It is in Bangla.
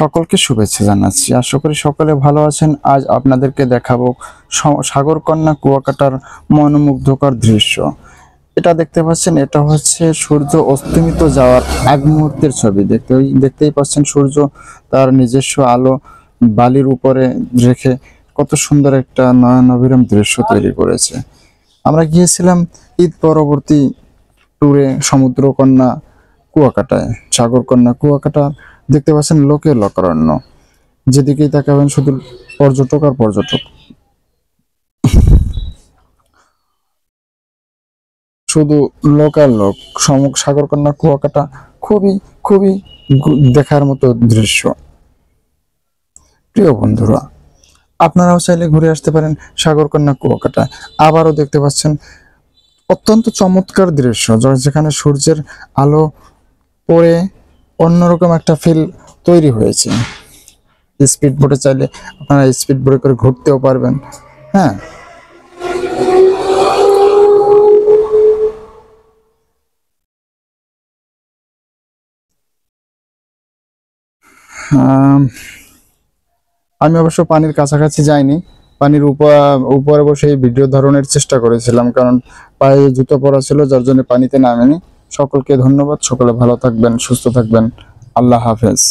সকলকে শুভেচ্ছা জানাচ্ছি। আশা করি সকলে ভালো আছেন। আজ আপনাদেরকে দেখাবো সাগরকন্যা কুয়াকাটার মনোমুগ্ধকর দৃশ্য। এটা দেখতে পাচ্ছেন, এটা হচ্ছে সূর্য অস্তমিত যাওয়ার এক মুহূর্তের ছবি। দেখতেই পাচ্ছেন সূর্য তার নিজস্ব আলো বালির উপরে রেখে কত সুন্দর একটা নয়নাভিরাম দৃশ্য তৈরি করেছে। আমরা গিয়েছিলাম ঈদ পরবর্তী ট্যুরে সমুদ্রকন্যা কুয়াকাটায়। সাগরকন্যা কুয়াকাটা দেখতে পাচ্ছেন লোকে লোকারণ্য, যেদিকেই তাকাবেন শুধু পর্যটক আর পর্যটক, শুধু লোক আর লোক। সাগরকন্যা কুয়াকাটা খুবই খুবই দেখার মতো দৃশ্য। প্রিয় বন্ধুরা, আপনারাও চাইলে ঘুরে আসতে পারেন সাগরকন্যা কুয়াকাটা। আবারও দেখতে পাচ্ছেন অত্যন্ত চমৎকার দৃশ্য, যেখানে সূর্যের আলো পড়ে অন্যরকম একটা ফিল তৈরি হয়েছে। স্পিড বোটে চাইলে আপনারা স্পিড বোটে করে ঘুরতেও পারবেন। হ্যাঁ, আমি অবশ্য পানির কাছাকাছি যাইনি, পানির উপরে বসে এই ভিডিও ধারণের চেষ্টা করেছিলাম, কারণ পায়ে জুতো পরা ছিল, যার জন্য পানিতে নামেনি। সকলকে ধন্যবাদ। সকলে ভালো থাকবেন, সুস্থ থাকবেন। আল্লাহ হাফেজ।